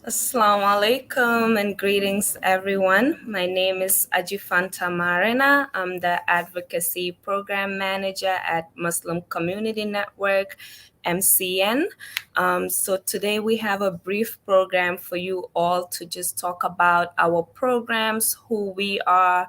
Assalamu alaikum and greetings, everyone. My name is AjiFanta Marenah. I'm the Advocacy Program Manager at Muslim Community Network, MCN. So today we have a brief program for you all to just talk about our programs, who we are,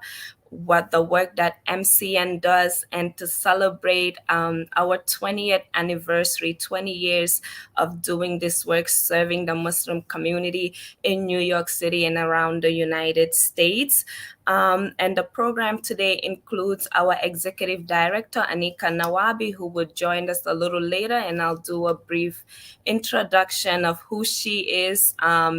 what the work that MCN does, and to celebrate our 20th anniversary, 20 years of doing this work, serving the Muslim community in New York City and around the United States. And the program today includes our Executive Director, Aniqa Nawabi, who will join us a little later, and I'll do a brief introduction of who she is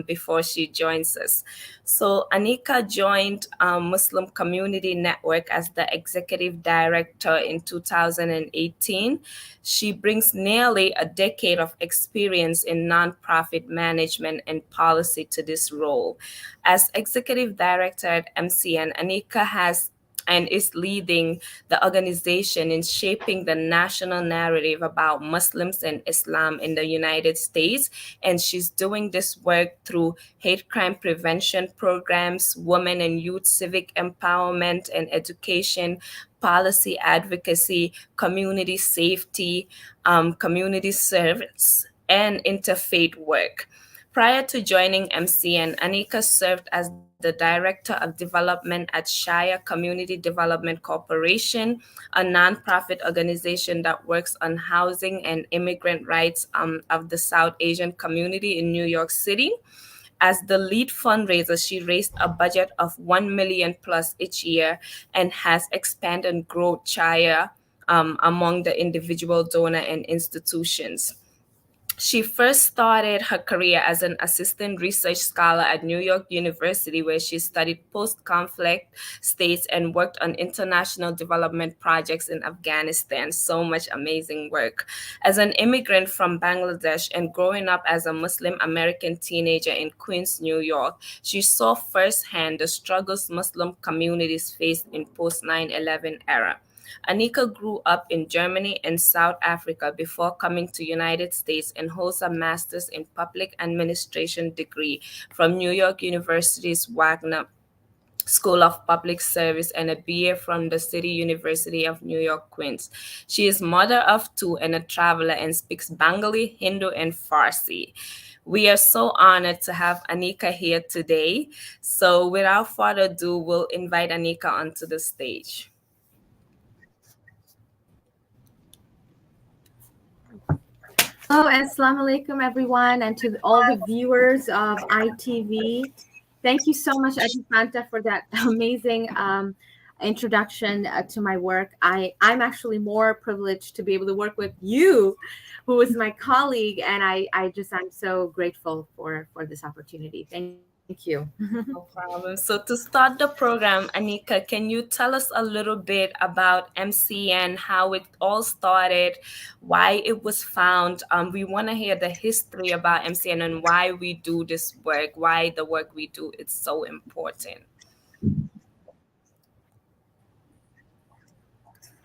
before she joins us. So Aniqa joined Muslim Community Network as the Executive Director in 2018. She brings nearly a decade of experience in nonprofit management and policy to this role. As Executive Director at MCN, Aniqa has and is leading the organization in shaping the national narrative about Muslims and Islam in the United States. And she's doing this work through hate crime prevention programs, women and youth civic empowerment and education, policy advocacy, community safety, community service, and interfaith work. Prior to joining MCN, Aniqa served as the Director of Development at Shire Community Development Corporation, a nonprofit organization that works on housing and immigrant rights of the South Asian community in New York City. As the lead fundraiser, she raised a budget of 1 million plus each year and has expanded and grown Shire among the individual donor and institutions. She first started her career as an assistant research scholar at New York University, where she studied post-conflict states and worked on international development projects in Afghanistan. So much amazing work. As an immigrant from Bangladesh and growing up as a Muslim American teenager in Queens, New York, she saw firsthand the struggles Muslim communities faced in post-9/11 era. Aniqa grew up in Germany and South Africa before coming to United States and holds a master's in public administration degree from New York University's Wagner School of Public Service and a BA from the City University of New York, Queens. She is mother of two and a traveler and speaks Bengali, Hindu, and Farsi. We are so honored to have Aniqa here today. So without further ado, we'll invite Aniqa onto the stage. Hello, assalamu alaikum, everyone, and to all the viewers of ITV. Thank you so much, AjiFanta, for that amazing introduction to my work. I'm actually more privileged to be able to work with you, who is my colleague, and I'm so grateful for this opportunity. Thank you. No problem. So to start the program, Aniqa, can you tell us a little bit about MCN, how it all started, why it was found? We want to hear the history about MCN and why we do this work, why the work we do is so important.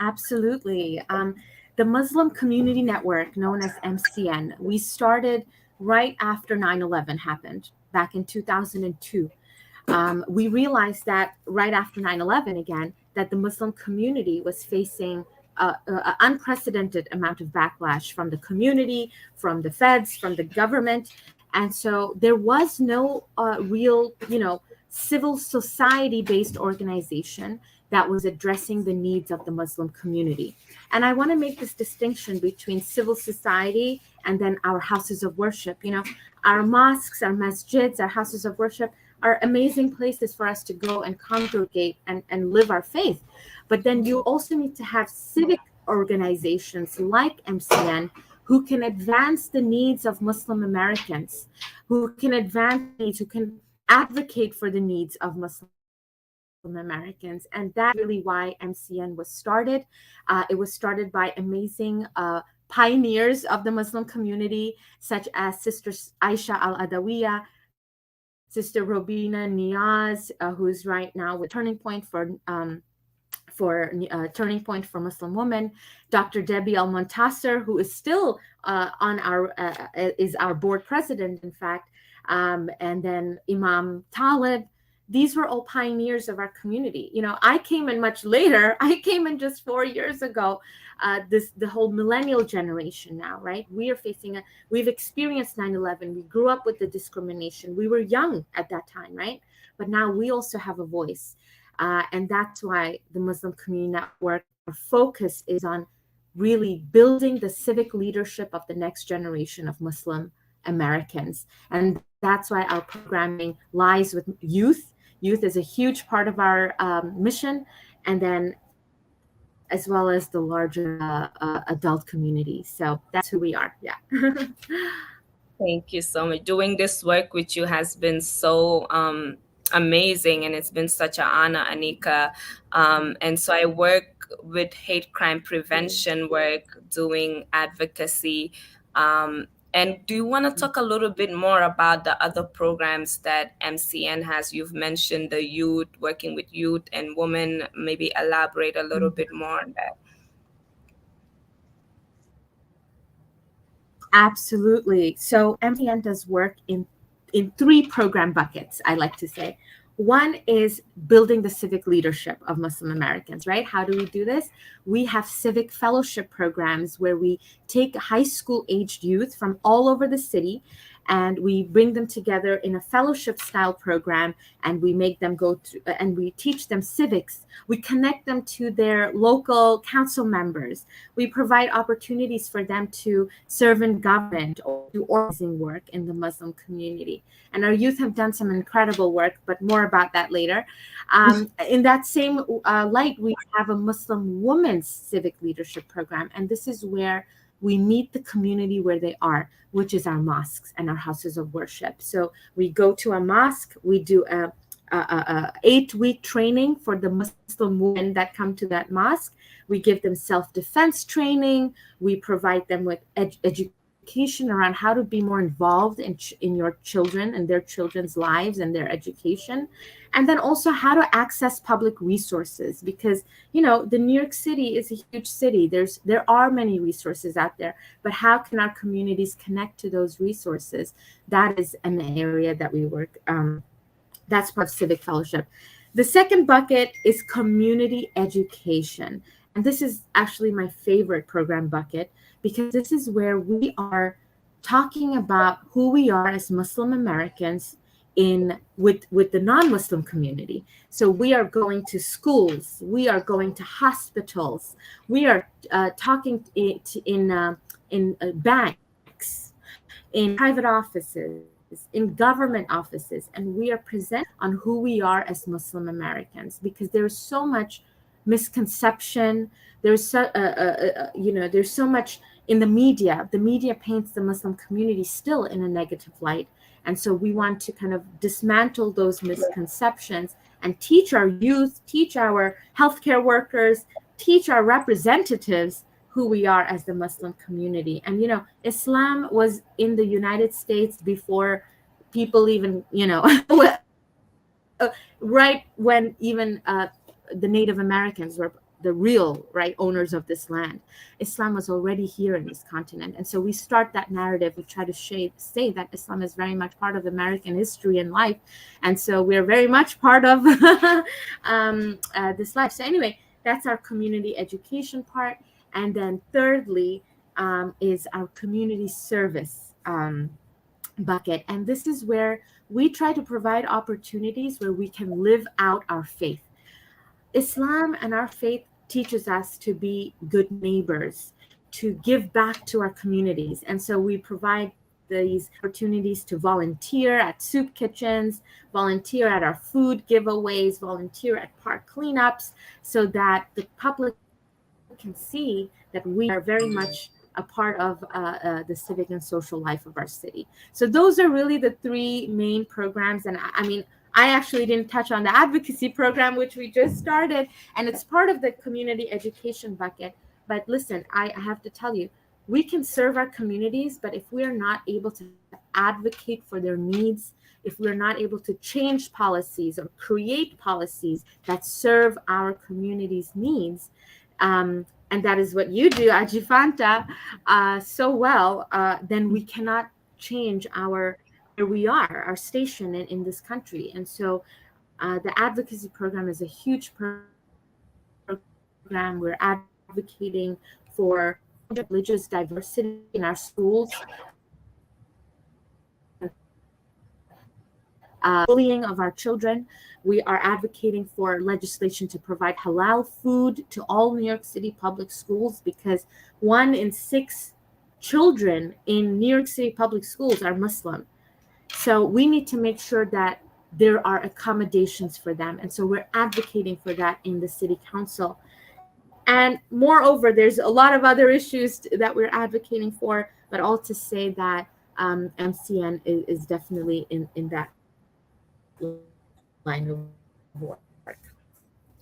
Absolutely. The Muslim Community Network, known as MCN, we started right after 9/11 happened back in 2002. We realized that right after 9/11 again, that the Muslim community was facing an unprecedented amount of backlash from the community, from the feds, from the government. And so there was no real, civil society-based organization that was addressing the needs of the Muslim community. And I want to make this distinction between civil society and then our houses of worship. Our mosques, our masjids, our houses of worship are amazing places for us to go and congregate and live our faith. But then you also need to have civic organizations like MCN who can advance the needs of Muslim Americans, who can advocate for the needs of Muslim Americans. And that's really why MCN was started. It was started by amazing pioneers of the Muslim community, such as Sister Aisha Al-Adawiya, Sister Robina Niaz, who is right now with Turning Point for Turning Point for Muslim Women, Dr. Debbie Al-Montasser, who is still is our board president, in fact, and then Imam Talib. These were all pioneers of our community. I came in much later. I came in just 4 years ago. The whole millennial generation now, right? We've experienced 9/11. We grew up with the discrimination. We were young at that time, right? But now we also have a voice. And that's why the Muslim Community Network, our focus is on really building the civic leadership of the next generation of Muslim Americans. And that's why our programming lies with youth. Youth is a huge part of our mission, and then as well as the larger adult community. So that's who we are. Yeah. Thank you so much. Doing this work with you has been so amazing, and it's been such an honor, Aniqa. And so I work with hate crime prevention work, doing advocacy. And do you want to talk a little bit more about the other programs that MCN has? You've mentioned the youth, working with youth and women. Maybe elaborate a little bit more on that. Absolutely. So MCN does work in three program buckets, I like to say. One is building the civic leadership of Muslim Americans, right? How do we do this? We have civic fellowship programs where we take high school aged youth from all over the city, and we bring them together in a fellowship style program, and we make them go through and we teach them civics. We connect them to their local council members. We provide opportunities for them to serve in government or do organizing work in the Muslim community. And our youth have done some incredible work, but more about that later. In that same light, we have a Muslim women's civic leadership program, and this is where we meet the community where they are, which is our mosques and our houses of worship. So we go to a mosque, we do a 8-week training for the Muslim women that come to that mosque. We give them self-defense training. We provide them with education around how to be more involved in your children and their children's lives and their education. And then also how to access public resources, because the New York City is a huge city. There are many resources out there, but how can our communities connect to those resources? That is an area that we work. That's part of civic fellowship. The second bucket is community education. And this is actually my favorite program bucket, because this is where we are talking about who we are as Muslim Americans with the non-Muslim community. So we are going to schools, we are going to hospitals, we are talking in banks, in private offices, in government offices, and we are present on who we are as Muslim Americans, because there's so much misconception. There's so much in the media. The media paints the Muslim community still in a negative light. And so we want to kind of dismantle those misconceptions and teach our youth, teach our healthcare workers, teach our representatives who we are as the Muslim community. And, Islam was in the United States before people even, right when even the Native Americans were the real owners of this land. Islam was already here in this continent. And so we start that narrative. We try to say that Islam is very much part of American history and life. And so we're very much part of this life. So anyway, that's our community education part. And then thirdly is our community service bucket. And this is where we try to provide opportunities where we can live out our faith. Islam and our faith teaches us to be good neighbors, to give back to our communities. And so we provide these opportunities to volunteer at soup kitchens, volunteer at our food giveaways, volunteer at park cleanups, so that the public can see that we are very much a part of the civic and social life of our city. So those are really the three main programs. And I actually didn't touch on the advocacy program, which we just started, and it's part of the community education bucket. But listen, I have to tell you, we can serve our communities, but if we are not able to advocate for their needs, if we're not able to change policies or create policies that serve our community's needs, and that is what you do, AjiFanta, so well, then we cannot change our we are, our station in this country. And so the advocacy program is a huge program. We're advocating for religious diversity in our schools, bullying of our children. We are advocating for legislation to provide halal food to all New York City public schools, because 1 in 6 children in New York City public schools are Muslim. So we need to make sure that there are accommodations for them. And so we're advocating for that in the city council. And moreover, there's a lot of other issues that we're advocating for, but all to say that MCN is definitely in that line of work.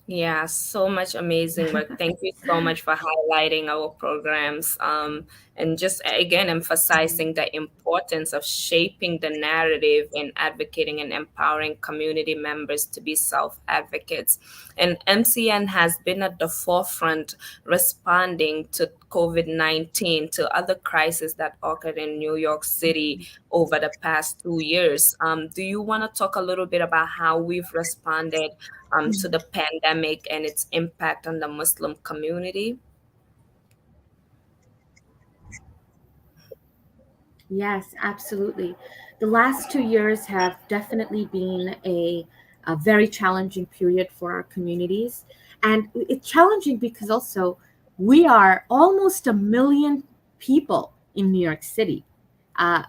Yeah, so much amazing work. Thank you so much for highlighting our programs, and just again emphasizing the importance of shaping the narrative and advocating and empowering community members to be self-advocates. And MCN has been at the forefront responding to COVID-19, to other crises that occurred in New York City over the past 2 years. Do you want to talk a little bit about how we've responded to the pandemic and its impact on the Muslim community? Yes, absolutely. The last 2 years have definitely been a very challenging period for our communities. And it's challenging because also we are almost 1 million people in New York City.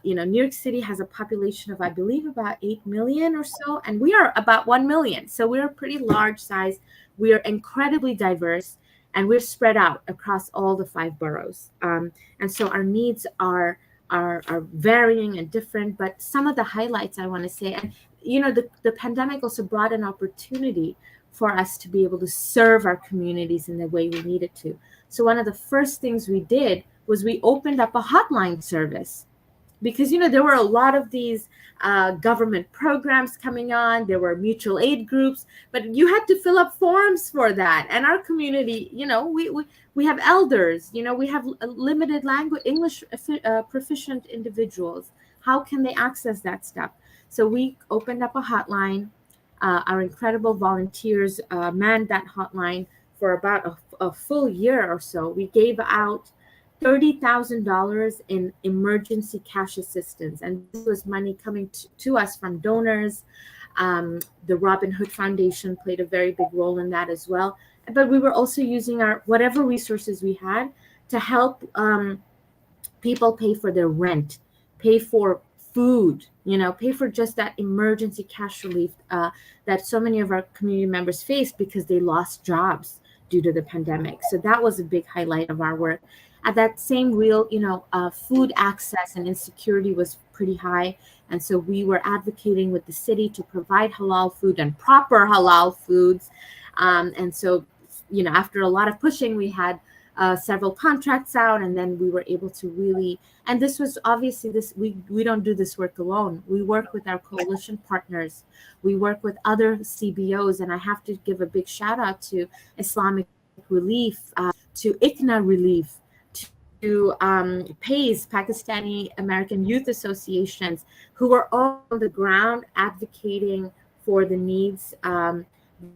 New York City has a population of, I believe, about 8 million or so, and we are about 1 million. So we're a pretty large size. We are incredibly diverse, and we're spread out across all the 5 boroughs. And so our needs are varying and different. But some of the highlights I want to say, and the pandemic also brought an opportunity for us to be able to serve our communities in the way we needed to. So one of the first things we did was we opened up a hotline service, because there were a lot of these government programs coming on. There were mutual aid groups, but you had to fill up forms for that. And our community, we have elders, we have limited language English proficient individuals. How can they access that stuff? So we opened up a hotline. Our incredible volunteers manned that hotline for about a full year or so. We gave out $30,000 in emergency cash assistance. And this was money coming to us from donors. The Robin Hood Foundation played a very big role in that as well. But we were also using our whatever resources we had to help people pay for their rent, pay for food, pay for just that emergency cash relief that so many of our community members faced because they lost jobs due to the pandemic. So that was a big highlight of our work. At that same reel, food access and insecurity was pretty high. And so we were advocating with the city to provide halal food and proper halal foods. And so, after a lot of pushing, we had several contracts out, and then we were able to really, and this was obviously we don't do this work alone. We work with our coalition partners. We work with other CBOs, and I have to give a big shout out to Islamic Relief, to ICNA Relief, to PAYS, Pakistani American Youth Associations, who were all on the ground advocating for the needs.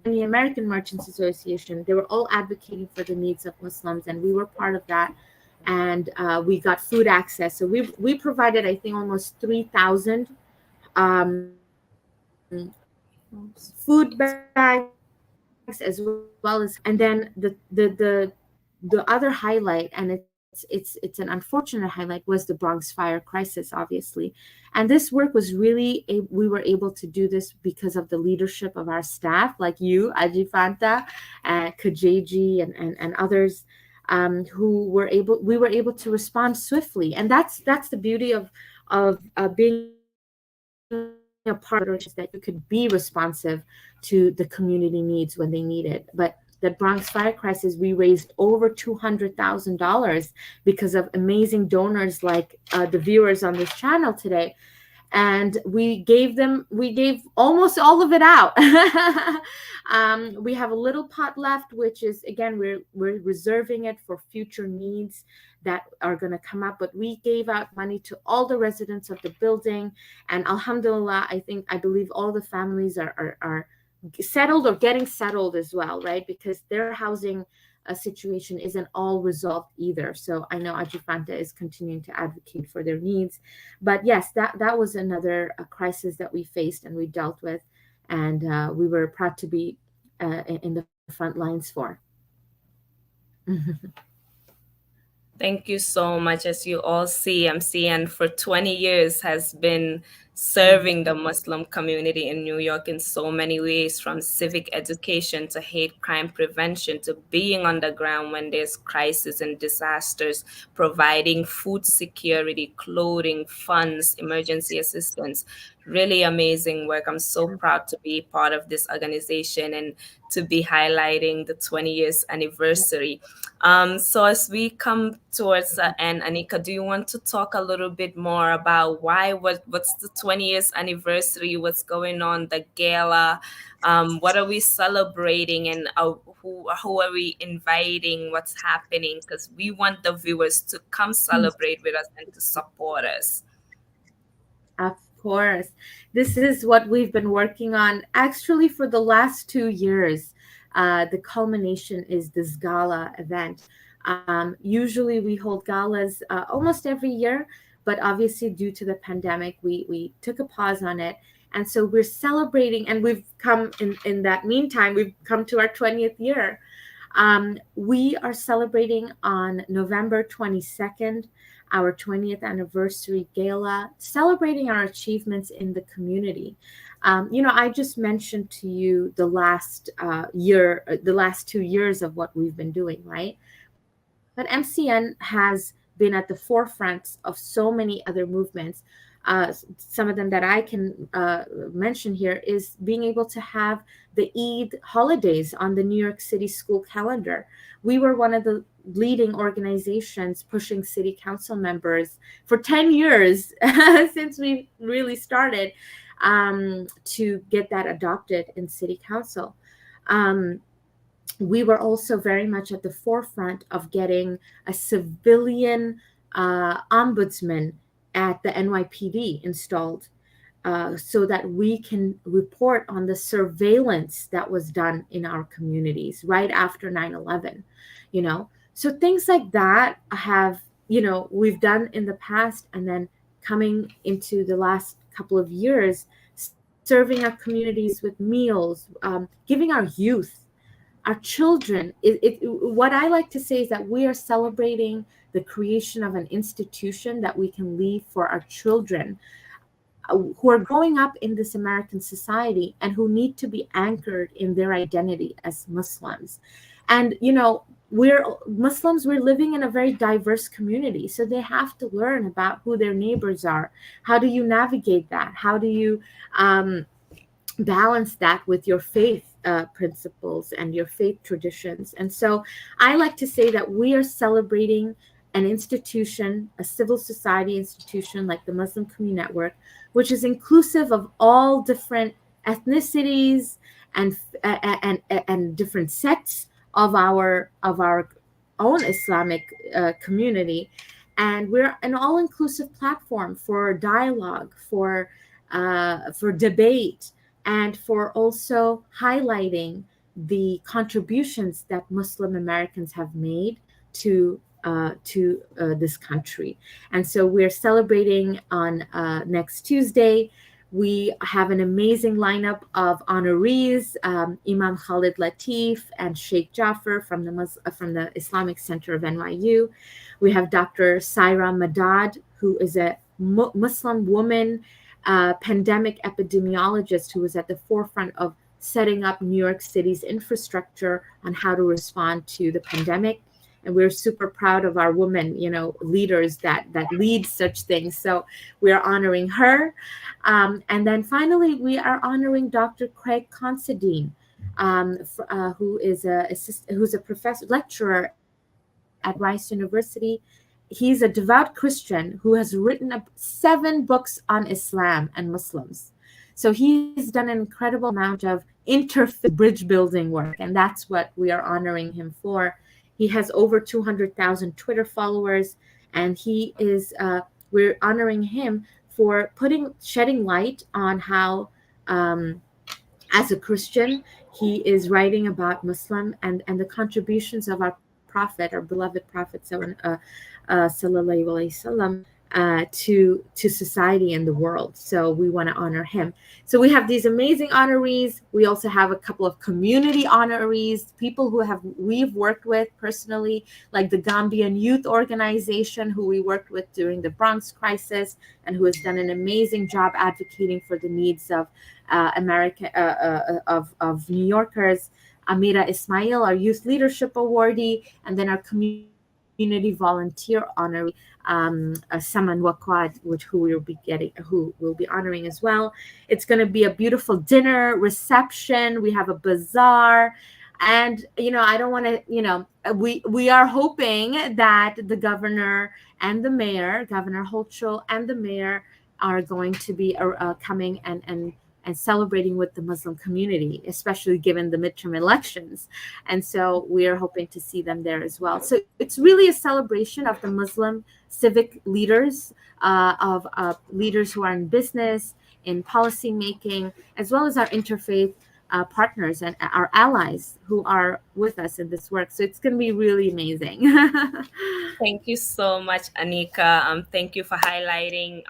The American Merchants Association, they were all advocating for the needs of Muslims, and we were part of that. And we got food access. So we provided, I think, almost 3,000 food bags, as well as, and then the other highlight, and it's an unfortunate highlight, was the Bronx fire crisis, obviously. And this work was really we were able to do this because of the leadership of our staff, like you, AjiFanta, Kajeji, and others, we were able to respond swiftly. And that's the beauty of being a part of, that you could be responsive to the community needs when they need it. But the Bronx fire crisis, we raised over $200,000 because of amazing donors like the viewers on this channel today. and we gave almost all of it out. We have a little pot left, which is, again, we're reserving it for future needs that are going to come up, but we gave out money to all the residents of the building. And alhamdulillah, I believe all the families are settled or getting settled as well, right? Because their housing situation isn't all resolved either. So I know AjiFanta is continuing to advocate for their needs. But yes, that was another crisis that we faced and we dealt with, and we were proud to be in the front lines for. Thank you so much. As you all see, MCN for 20 years has been serving the Muslim community in New York in so many ways, from civic education to hate crime prevention to being on the ground when there's crisis and disasters, providing food security, clothing, funds, emergency assistance. Really amazing work. I'm so proud to be part of this organization and to be highlighting the 20 years anniversary. So as we come towards the end, Aniqa, do you want to talk a little bit more about what's the 20 years anniversary, what's going on, the gala, what are we celebrating, and who are we inviting, what's happening? Because we want the viewers to come celebrate with us and to support us. Of course. This is what we've been working on actually for the last 2 years. The culmination is this gala event. Usually we hold galas almost every year, but obviously due to the pandemic, we took a pause on it. And so we're celebrating, and we've come in that meantime, we've come to our 20th year. We are celebrating on November 22nd, our 20th anniversary gala, celebrating our achievements in the community. I just mentioned to you the last the last 2 years of what we've been doing, right? But MCN has been at the forefront of so many other movements. Some of them that I can mention here is being able to have the Eid holidays on the New York City school calendar. We were one of the leading organizations pushing city council members for 10 years since we really started to get that adopted in city council. We were also very much at the forefront of getting a civilian ombudsman at the NYPD installed so that we can report on the surveillance that was done in our communities right after 9/11. So things like that have, we've done in the past, and then coming into the last couple of years, serving our communities with meals, giving our youth, our children. What I like to say is that we are celebrating the creation of an institution that we can leave for our children who are growing up in this American society and who need to be anchored in their identity as Muslims. And, we're Muslims, we're living in a very diverse community. So they have to learn about who their neighbors are. How do you navigate that? How do you balance that with your faith principles and your faith traditions? And so I like to say that we are celebrating an institution, a civil society institution like the Muslim Community Network, which is inclusive of all different ethnicities and different sects of our own Islamic community. And we're an all-inclusive platform for dialogue, for debate, and for also highlighting the contributions that Muslim Americans have made to this country. And so we're celebrating on next Tuesday. We have an amazing lineup of honorees, Imam Khalid Latif and Sheikh Jaffer from the Islamic Center of NYU. We have Dr. Saira Madad, who is a Muslim woman pandemic epidemiologist who was at the forefront of setting up New York City's infrastructure on how to respond to the pandemic. And we're super proud of our women, leaders that lead such things. So we're honoring her. And then finally, we are honoring Dr. Craig Considine, who's a professor lecturer at Rice University, and he's a devout Christian who has written 7 books on Islam and Muslims. So he's done an incredible amount of interfaith bridge building work, and that's what we are honoring him for. He has over 200,000 Twitter followers, and we're honoring him for shedding light on how, as a Christian, he is writing about Muslim and the contributions of our prophet, our beloved prophet, sallallahu alaihi wasallam, to society and the world. So we want to honor him. So we have these amazing honorees. We also have a couple of community honorees, people who we've worked with personally, like the Gambian Youth Organization, who we worked with during the Bronx crisis, and who has done an amazing job advocating for the needs of of New Yorkers. Amira Ismail, our Youth Leadership Awardee, and then our Community Volunteer Honoree, Saman Wakwad, who we'll be honoring as well. It's going to be a beautiful dinner reception. We have a bazaar, and I don't want to. We are hoping that the governor and the mayor, Governor Hochul, and the mayor are going to be coming and celebrating with the Muslim community, especially given the midterm elections. And so we are hoping to see them there as well. So it's really a celebration of the Muslim civic leaders, of leaders who are in business, in policy making, as well as our interfaith partners and our allies who are with us in this work. So it's going to be really amazing. Thank you so much, Aniqa. Thank you for highlighting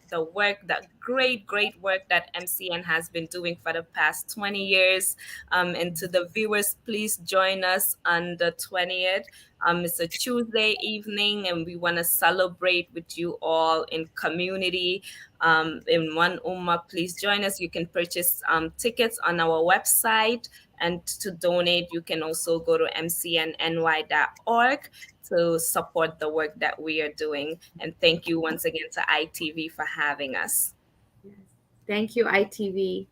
the work, that great work that MCN has been doing for the past 20 years. And to the viewers, please join us on the 20th. It's a Tuesday evening, and we want to celebrate with you all in community. In One Ummah, please join us. You can purchase tickets on our website. And to donate, you can also go to mcnny.org to support the work that we are doing. And thank you once again to ITV for having us. Thank you, ITV.